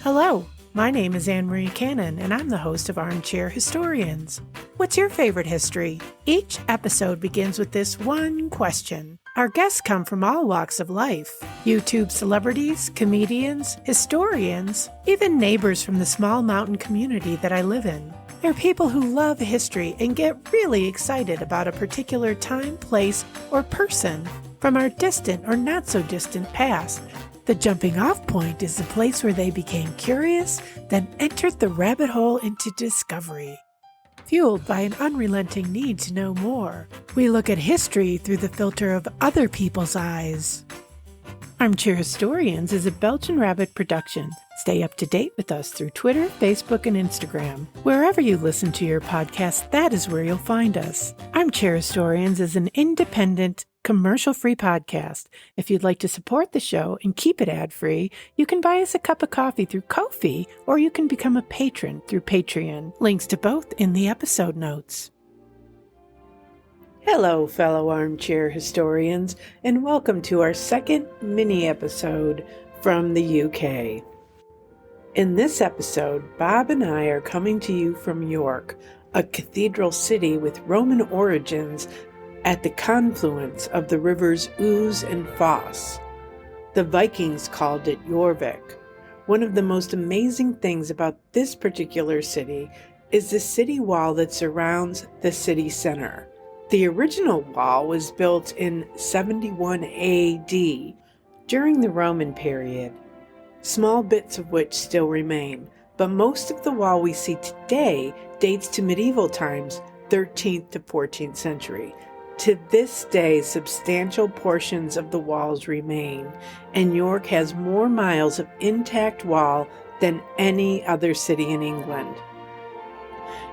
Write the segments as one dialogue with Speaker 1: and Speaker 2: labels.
Speaker 1: Hello, my name is Anne-Marie Cannon, and I'm the host of Armchair Historians. What's your favorite history? Each episode begins with this one question. Our guests come from all walks of life. YouTube celebrities, comedians, historians, even neighbors from the small mountain community that I live in. They're people who love history and get really excited about a particular time, place, or person from our distant or not so distant past. The jumping off point is the place where they became curious, then entered the rabbit hole into discovery. Fueled by an unrelenting need to know more, we look at history through the filter of other people's eyes. Armchair Historians is a Belgian Rabbit production. Stay up to date with us through Twitter, Facebook, and Instagram. Wherever you listen to your podcast, that is where you'll find us. Armchair Historians is an independent, commercial-free podcast. If you'd like to support the show and keep it ad-free, you can buy us a cup of coffee through Ko-fi, or you can become a patron through Patreon. Links to both in the episode notes. Hello, fellow armchair historians, and welcome to our second mini-episode from the UK. In this episode, Bob and I are coming to you from York, a cathedral city with Roman origins at the confluence of the rivers Ouse and Foss. The Vikings called it Jorvik. One of the most amazing things about this particular city is the city wall that surrounds the city center. The original wall was built in 71 AD during the Roman period, small bits of which still remain, but most of the wall we see today dates to medieval times, 13th to 14th century. To this day, substantial portions of the walls remain, and York has more miles of intact wall than any other city in England.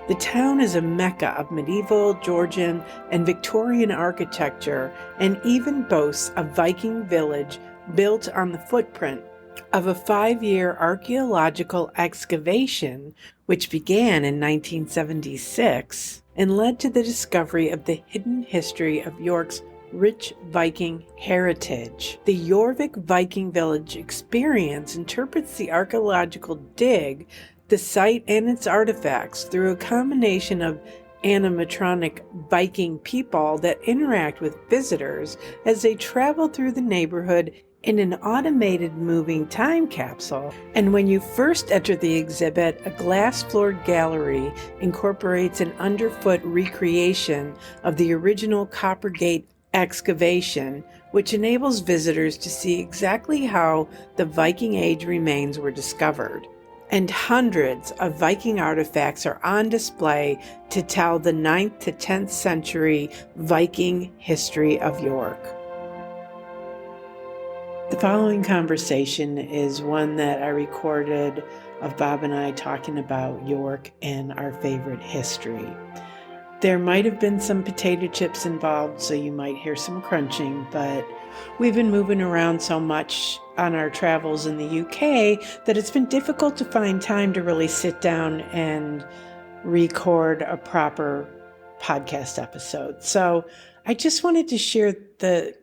Speaker 1: The town is a mecca of medieval, Georgian, and Victorian architecture, and even boasts a Viking village built on the footprint of a 5-year archaeological excavation which began in 1976 and led to the discovery of the hidden history of York's rich Viking heritage. The Jorvik Viking Village experience interprets the archaeological dig, the site and its artifacts through a combination of animatronic Viking people that interact with visitors as they travel through the neighborhood in an automated moving time capsule. And when you first enter the exhibit, a glass-floored gallery incorporates an underfoot recreation of the original Coppergate excavation, which enables visitors to see exactly how the Viking Age remains were discovered. And hundreds of Viking artifacts are on display to tell the 9th to 10th century Viking history of York. The following conversation is one that I recorded of Bob and I talking about York and our favorite history. There might have been some potato chips involved, so you might hear some crunching, but we've been moving around so much on our travels in the UK that it's been difficult to find time to really sit down and record a proper podcast episode. So I just wanted to share the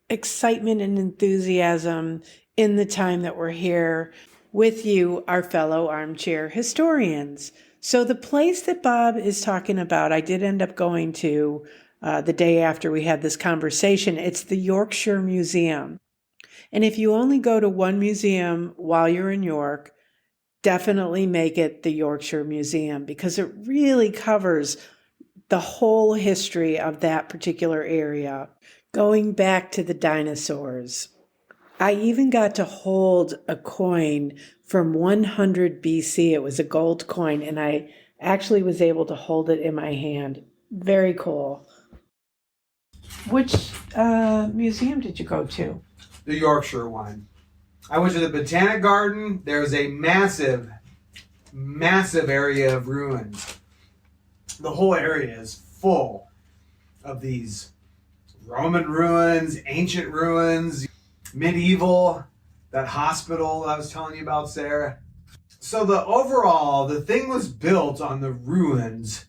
Speaker 1: excitement and enthusiasm in the time that we're here with you, our fellow armchair historians. So the place that Bob is talking about, I did end up going to the day after we had this conversation. It's the Yorkshire Museum. And if you only go to one museum while you're in York, definitely make it the Yorkshire Museum because it really covers the whole history of that particular area, going back to the dinosaurs. I even got to hold a coin from 100 BC. It was a gold coin, and I actually was able to hold it in my hand. Very cool. Which museum did you go to?
Speaker 2: The Yorkshire one. I went to the Botanic Garden. There's a massive area of ruins. The whole area is full of these Roman ruins, ancient ruins, medieval, that hospital I was telling you about, Sarah. So the thing was built on the ruins,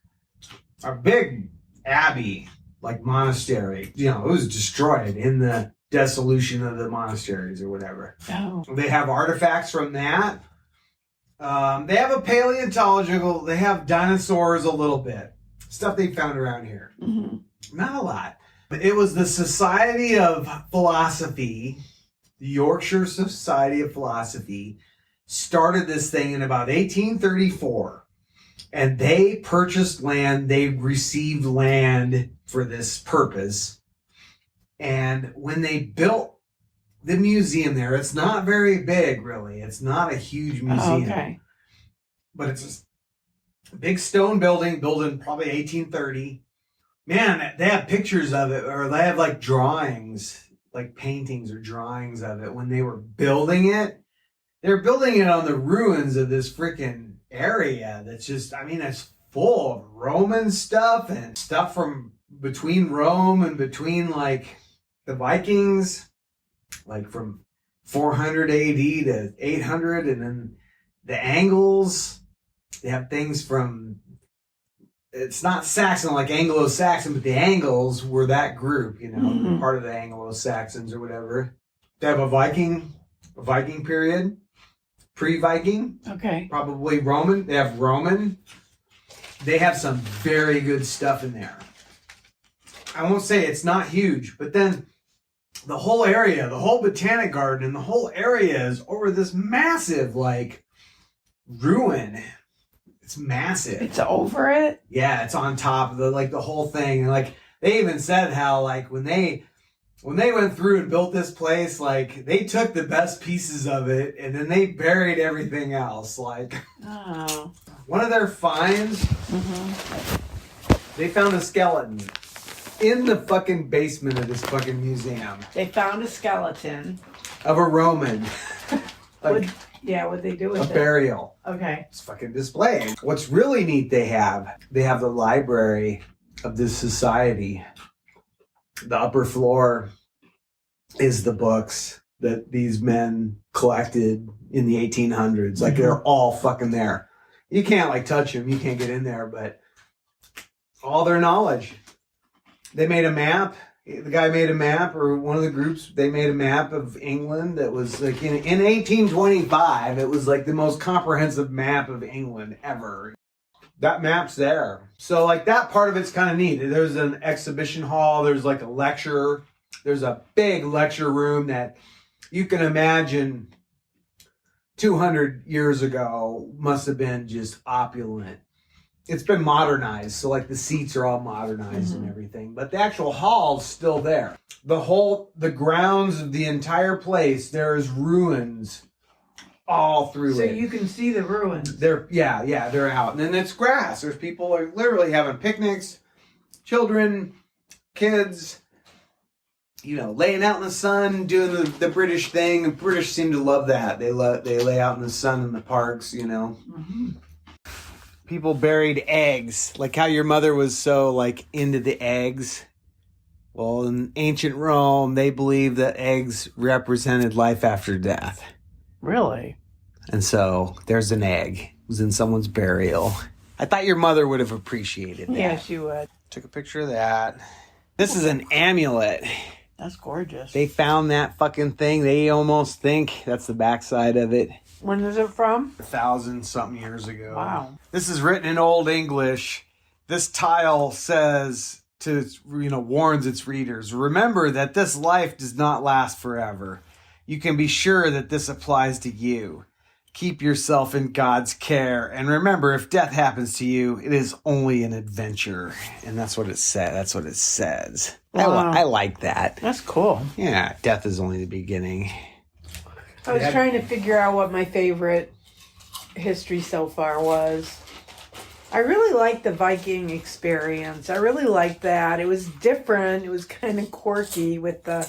Speaker 2: a big abbey, like monastery. You know, it was destroyed in the dissolution of the monasteries or whatever.
Speaker 1: Oh.
Speaker 2: They have artifacts from that. They have a paleontological, they have dinosaurs a little bit. Stuff they found around here.
Speaker 1: Mm-hmm.
Speaker 2: Not a lot. But it was the Society of Philosophy, the Yorkshire Society of Philosophy, started this thing in about 1834. And they purchased land, they received land for this purpose. And when they built the museum there, it's not very big, really. It's not a huge museum.
Speaker 1: Okay.
Speaker 2: But it's a big stone building, built in probably 1830. Man, they have pictures of it, or they have like drawings, like paintings or drawings of it when they were building it. They're building it on the ruins of this freaking area that's just, I mean, it's full of Roman stuff and stuff from between Rome and between like the Vikings, like from 400 AD to 800, and then the Angles. They have things from, it's not Saxon like Anglo-Saxon, but the Angles were that group, you know, part of the Anglo-Saxons or whatever. They have a Viking period, pre-Viking.
Speaker 1: Okay.
Speaker 2: Probably Roman. They have Roman. They have some very good stuff in there. I won't say it's not huge, but then the whole area, the whole botanic garden and the whole area is over this massive, like, ruin. It's massive.
Speaker 1: It's over it?
Speaker 2: Yeah, it's on top of the whole thing. And like they even said how like when they went through and built this place, like they took the best pieces of it and then they buried everything else. Like one of their finds, they found a skeleton in the fucking basement of this fucking museum.
Speaker 1: They found a skeleton
Speaker 2: Of a Roman. Like,
Speaker 1: what'd they do with it?
Speaker 2: A burial.
Speaker 1: Okay.
Speaker 2: It's fucking displayed. What's really neat they have the library of this society. The upper floor is the books that these men collected in the 1800s. Like they're all fucking there. You can't like touch them. You can't get in there, but all their knowledge. They made a map. The guy made a map, or one of the groups, they made a map of England that was like in 1825. It was like the most comprehensive map of England ever. That map's there. So like that part of it's kind of neat. There's an exhibition hall. There's like a lecture. There's a big lecture room that you can imagine 200 years ago must have been just opulent. It's been modernized, so like the seats are all modernized and everything, but the actual hall's still there. The grounds of the entire place, there's ruins all through it.
Speaker 1: So you can see the ruins.
Speaker 2: They're out, and then it's grass. There's people are literally having picnics, children, kids, you know, laying out in the sun, doing the British thing. The British seem to love that. They lay out in the sun in the parks, you know. People buried eggs, like how your mother was so like into the eggs. Well, in ancient Rome, they believed that eggs represented life after death.
Speaker 1: Really?
Speaker 2: And so there's an egg. It was in someone's burial. I thought your mother would have appreciated that.
Speaker 1: Yeah, she would.
Speaker 2: Took a picture of that. This is an amulet.
Speaker 1: That's gorgeous.
Speaker 2: They found that fucking thing. They almost think that's the backside of it.
Speaker 1: When is it from?
Speaker 2: 1,000-something years ago.
Speaker 1: Wow.
Speaker 2: This is written in Old English. This tile says warns its readers, remember that this life does not last forever. You can be sure that this applies to you. Keep yourself in God's care. And remember, if death happens to you, it is only an adventure. And that's what it said. That's what it says.
Speaker 1: Wow.
Speaker 2: I like that.
Speaker 1: That's cool.
Speaker 2: Yeah, death is only the beginning.
Speaker 1: I was trying to figure out what my favorite history so far was. I really liked the Viking experience. I really liked that. It was different. It was kind of quirky with the,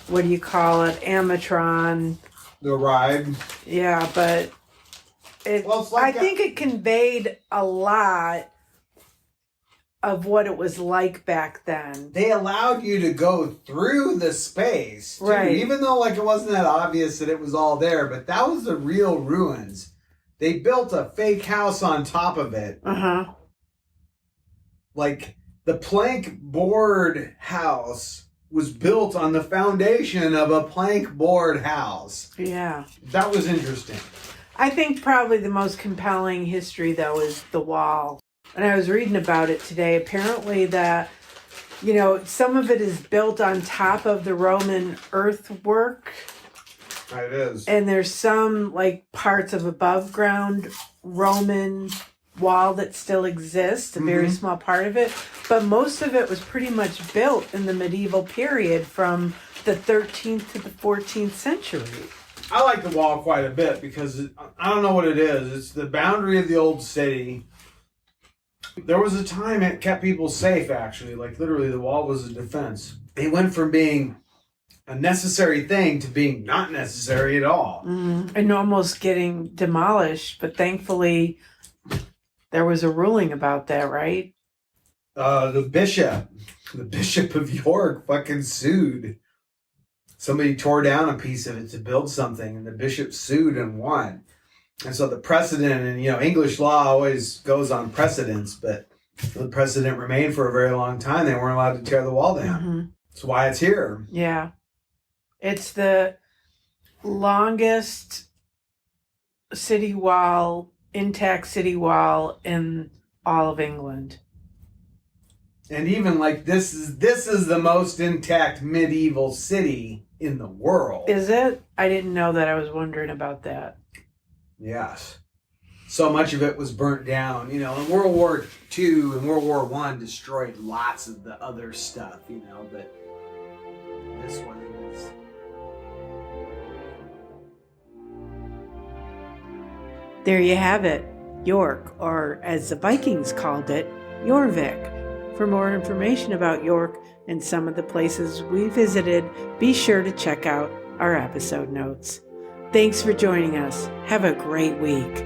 Speaker 1: what do you call it, Amatron.
Speaker 2: The ride.
Speaker 1: Yeah, but I think it conveyed a lot of what it was like back then.
Speaker 2: They allowed you to go through the space, too,
Speaker 1: right?
Speaker 2: Even though like it wasn't that obvious that it was all there, but that was the real ruins. They built a fake house on top of it. Like the plank board house was built on the foundation of a plank board house.
Speaker 1: Yeah.
Speaker 2: That was interesting.
Speaker 1: I think probably the most compelling history, though, is the wall. And I was reading about it today. Apparently that, some of it is built on top of the Roman earthwork.
Speaker 2: It is.
Speaker 1: And there's some, parts of above ground Roman wall that still exists, a very small part of it. But most of it was pretty much built in the medieval period from the 13th to the 14th century.
Speaker 2: I like the wall quite a bit because I don't know what it is. It's the boundary of the old city. There was a time it kept people safe, actually. Literally, the wall was a defense. It went from being a necessary thing to being not necessary at all.
Speaker 1: And almost getting demolished. But thankfully, there was a ruling about that, right?
Speaker 2: The Bishop of York fucking sued. Somebody tore down a piece of it to build something, and the bishop sued and won. And so the precedent, and English law always goes on precedents, but the precedent remained for a very long time. They weren't allowed to tear the wall down. That's why it's here.
Speaker 1: Yeah. It's the longest intact city wall in all of England.
Speaker 2: And even this is the most intact medieval city in the world.
Speaker 1: Is it? I didn't know that. I was wondering about that.
Speaker 2: Yes. So much of it was burnt down. In World War II and World War I destroyed lots of the other stuff, but this one is.
Speaker 1: There you have it. York, or as the Vikings called it, Jorvik. For more information about York and some of the places we visited, be sure to check out our episode notes. Thanks for joining us. Have a great week.